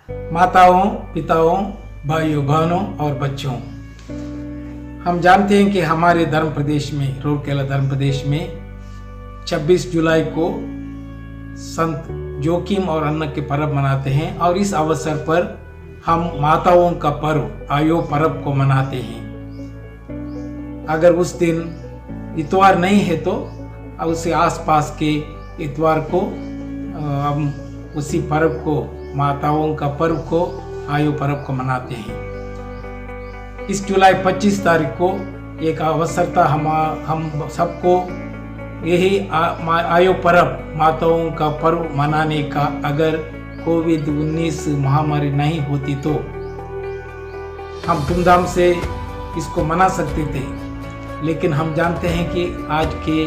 माताओं, पिताओं, भाइयों बहनों और बच्चों, हम जानते हैं कि हमारे धर्म प्रदेश में, रूरकेला धर्म प्रदेश में 26 जुलाई को संत जोखिम और अन्न के पर्व मनाते हैं और इस अवसर पर हम माताओं का पर्व आयो पर्व को मनाते हैं। अगर उस दिन इतवार नहीं है तो उसके आसपास के इतवार को हम उसी पर्व को, माताओं का पर्व को, आयु पर्व को मनाते हैं। इस जुलाई 25 तारीख को एक अवसर था हम सबको यही आयु पर्व, माताओं का पर्व मनाने का। अगर कोविड-19 महामारी नहीं होती तो हम धूमधाम से इसको मना सकते थे, लेकिन हम जानते हैं कि आज के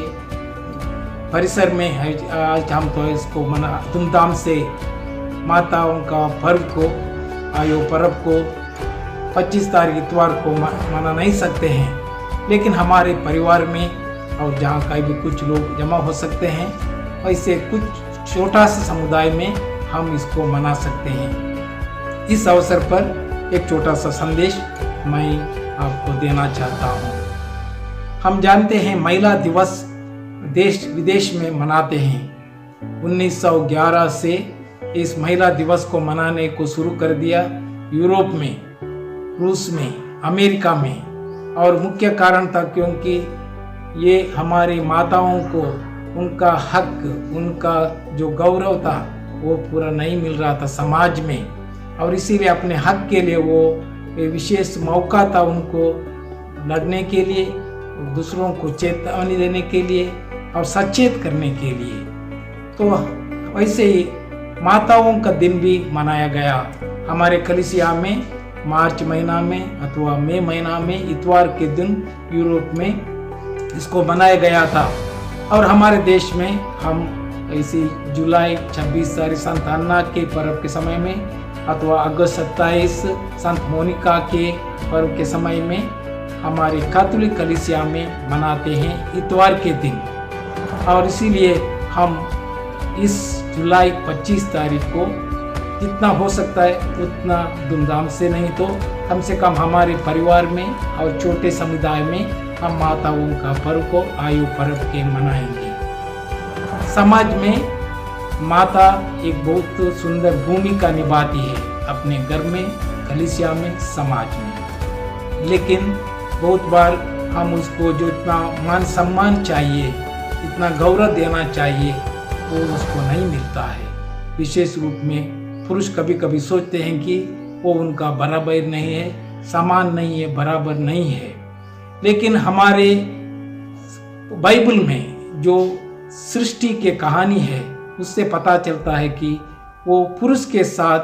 परिसर में आज हम तो इसको धूमधाम से माताओं का पर्व को, आयु पर्व को 25 तारीख इतवार को मना नहीं सकते हैं, लेकिन हमारे परिवार में और जहाँ कहीं भी कुछ लोग जमा हो सकते हैं, वैसे कुछ छोटा सा समुदाय में हम इसको मना सकते हैं। इस अवसर पर एक छोटा सा संदेश मैं आपको देना चाहता हूँ। हम जानते हैं महिला दिवस देश विदेश में मनाते हैं। 1911 से इस महिला दिवस को मनाने को शुरू कर दिया यूरोप में, रूस में, अमेरिका में। और मुख्य कारण था क्योंकि ये हमारी माताओं को उनका हक, उनका जो गौरव था वो पूरा नहीं मिल रहा था समाज में, और इसीलिए अपने हक के लिए वो विशेष मौका था उनको लड़ने के लिए, दूसरों को चेतावनी देने के लिए और सचेत करने के लिए। तो वैसे ही माताओं का दिन भी मनाया गया हमारे कलीसिया में। मार्च महीना में अथवा मई महीना में इतवार के दिन यूरोप में इसको मनाया गया था, और हमारे देश में हम इसी जुलाई 26 तारीख संत अन्ना के पर्व के समय में अथवा अगस्त 27 संत मोनिका के पर्व के समय में हमारे कैथोलिक कलीसिया में मनाते हैं इतवार के दिन। और इसीलिए हम इस जुलाई 25 तारीख को जितना हो सकता है उतना धूमधाम से, नहीं तो कम से कम हमारे परिवार में और छोटे समुदाय में हम माताओं का पर्व को आयु पर्व के मनाएंगे। समाज में माता एक बहुत सुंदर भूमिका निभाती है अपने घर में, कलीसिया में, समाज में, लेकिन बहुत बार हम उसको जो इतना मान सम्मान चाहिए, इतना गौरव देना चाहिए, वो उसको नहीं मिलता है। विशेष रूप में पुरुष कभी कभी सोचते हैं कि वो उनका बराबर नहीं है, समान नहीं है, बराबर नहीं है। लेकिन हमारे बाइबल में जो सृष्टि की कहानी है उससे पता चलता है कि वो पुरुष के साथ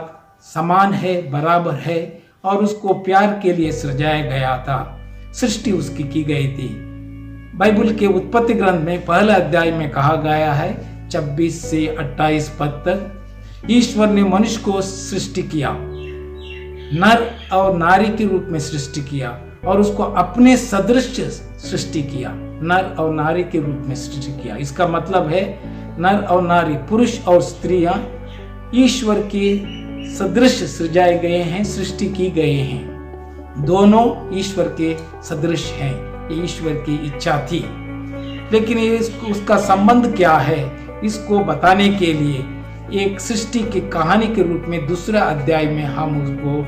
समान है, बराबर है, और उसको प्यार के लिए सृजाया गया था, सृष्टि उसकी की गई थी। बाइबल के उत्पत्ति ग्रंथ में पहले अध्याय में कहा गया है 26 से 28 पद तक, ईश्वर ने मनुष्य को सृष्टि किया, नर और नारी के रूप में सृष्टि किया, और उसको अपने सदृश सृष्टि किया, नर और नारी के रूप में सृष्टि किया। इसका मतलब है नर और नारी, पुरुष और स्त्रियां ईश्वर के सदृश सृजाए गए हैं, सृष्टि की गए हैं। दोनों ईश्वर के सदृश हैं, ये ईश्वर की इच्छा थी। लेकिन उसका संबंध क्या है, इसको बताने के लिए एक सृष्टि की कहानी के रूप में दूसरा अध्याय में हम उसको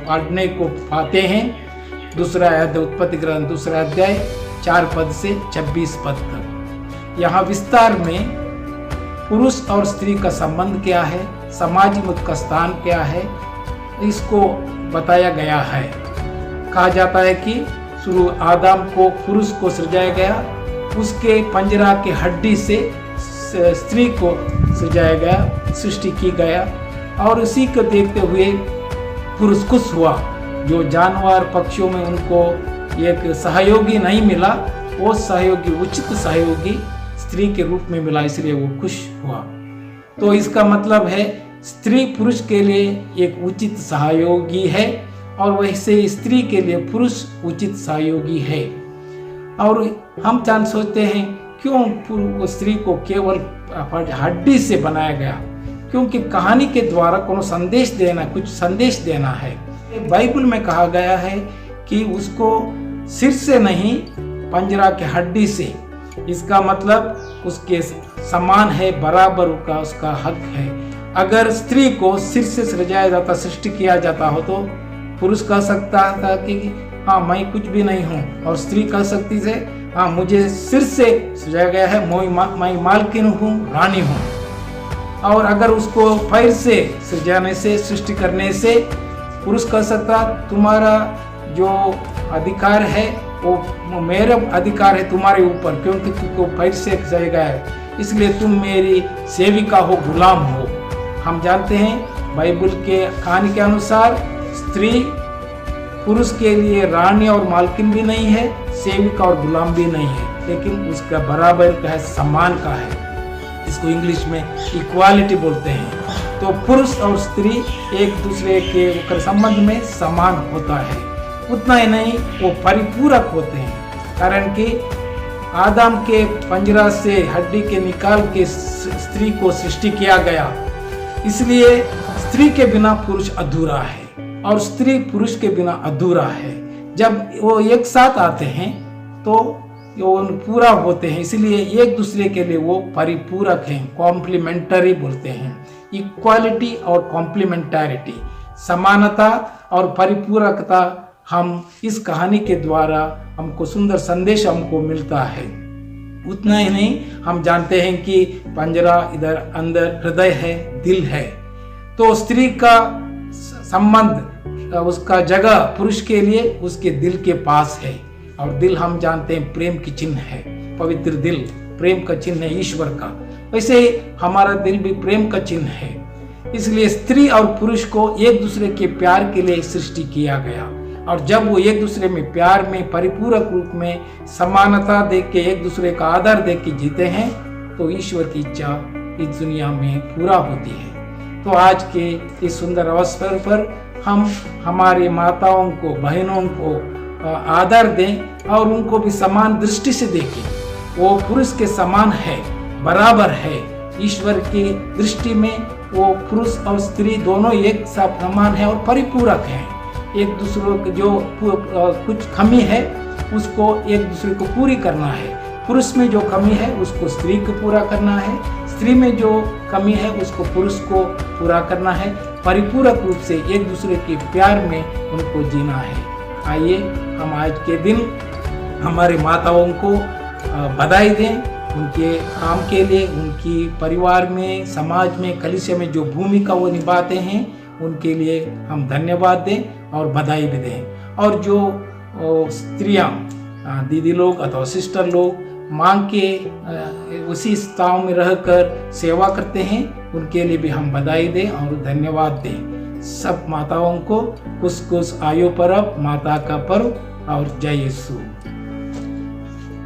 पढ़ने को पाते हैं। दूसरा अध्याय, उत्पत्ति ग्रंथ दूसरा अध्याय 4 पद से 26 पद तक। यहाँ विस्तार में पुरुष और स्त्री का संबंध क्या है, समाज में उसका स्थान क्या है, इसको बताया गया है। कहा जाता है कि शुरू आदम को, पुरुष को सृजाया गया, उसके पंजरा के हड्डी से स्त्री को सृजाया गया, सृष्टि की गया, और उसी को देखते हुए पुरुष खुश हुआ। जो जानवर पक्षियों में उनको एक सहयोगी नहीं मिला, वो सहयोगी, उचित सहयोगी स्त्री के रूप में मिला, इसलिए वो खुश हुआ। तो इसका मतलब है स्त्री पुरुष के लिए एक उचित सहयोगी है, और वैसे स्त्री के लिए पुरुष उचित सहयोगी है। और हम जान सोचते हैं क्यों स्त्री को केवल हड्डी से बनाया गया, क्योंकि कहानी के द्वारा कोनो संदेश देना, कुछ संदेश देना है। बाइबल में कहा गया है कि उसको सिर से नहीं, पंजरा के हड्डी से, इसका मतलब उसके समान है, बराबर का उसका हक है। अगर स्त्री को सिर से सृजाया जाता, सृष्टि किया जाता हो तो पुरुष कह सकता था कि हाँ मैं कुछ भी नहीं हूँ, और स्त्री कह सकती है हाँ मुझे सिर से सृजाया गया है, मैं मालकिन हूँ, रानी हूँ। और अगर उसको पैर से सृजाने से, सृष्टि करने से पुरुष कह सकता तुम्हारा जो अधिकार है वो मेरा अधिकार है तुम्हारे ऊपर, क्योंकि तुमको पैर से सृजाया गया है, इसलिए तुम मेरी सेविका हो, गुलाम हो। हम जानते हैं बाइबल के कहानी के अनुसार स्त्री पुरुष के लिए रानी और मालकिन भी नहीं है, सेविका और गुलाम भी नहीं है, लेकिन उसका बराबर का है, समान का है। इसको इंग्लिश में इक्वालिटी बोलते हैं। तो पुरुष और स्त्री एक दूसरे के संबंध में समान होता है। उतना ही नहीं, वो परिपूरक होते हैं, कारण कि आदम के पंजरा से हड्डी के निकाल के स्त्री को सृष्टि किया गया, इसलिए स्त्री के बिना पुरुष अधूरा है और स्त्री पुरुष के बिना अधूरा है। जब वो एक साथ आते हैं तो वो पूरा होते हैं, इसलिए एक दूसरे के लिए वो परिपूरक हैं, कॉम्प्लीमेंटरी बोलते हैं। इक्वालिटी और कॉम्प्लीमेंटैरिटी, समानता और परिपूरकता, हम इस कहानी के द्वारा हमको सुंदर संदेश हमको मिलता है। उतना ही नहीं, हम जानते हैं कि पंजरा इधर अंदर हृदय है, दिल है, तो स्त्री का संबंध, उसका जगह पुरुष के लिए उसके दिल के पास है, और दिल हम जानते हैं प्रेम की चिन्ह है, पवित्र दिल प्रेम का चिन्ह है ईश्वर का। वैसे ही हमारा दिल भी प्रेम का चिन्ह है, इसलिए स्त्री और पुरुष को एक दूसरे के प्यार के लिए सृष्टि किया गया, और जब वो एक दूसरे में प्यार में परिपूरक रूप में समानता देख के, एक दूसरे का आदर देख के जीते हैं, तो ईश्वर की इच्छा इस दुनिया में पूरा होती है। तो आज के इस सुंदर अवसर पर हम हमारी माताओं को, बहनों को आदर दें और उनको भी समान दृष्टि से देखें। वो पुरुष के समान है, बराबर है। ईश्वर की दृष्टि में वो पुरुष और स्त्री दोनों एक साथ समान है और परिपूरक हैं। एक दूसरे को जो कुछ कमी है उसको एक दूसरे को पूरी करना है। पुरुष में जो कमी है उसको स्त्री को पूरा करना है, स्त्री में जो कमी है उसको पुरुष को पूरा करना है। परिपूरक रूप से एक दूसरे के प्यार में उनको जीना है। आइए हम आज के दिन हमारे माताओं को बधाई दें, उनके काम के लिए, उनकी परिवार में, समाज में, कलीसिया में जो भूमिका वो निभाते हैं उनके लिए हम धन्यवाद दें और बधाई भी दें। और जो स्त्रियां, दीदी लोग अथवा सिस्टर लोग मांग के उसी स्थान में रहकर सेवा करते हैं, उनके लिए भी हम बधाई दें और धन्यवाद दें। सब माताओं को कुछ आयु पर्व, माता का पर्व और जय यीशु।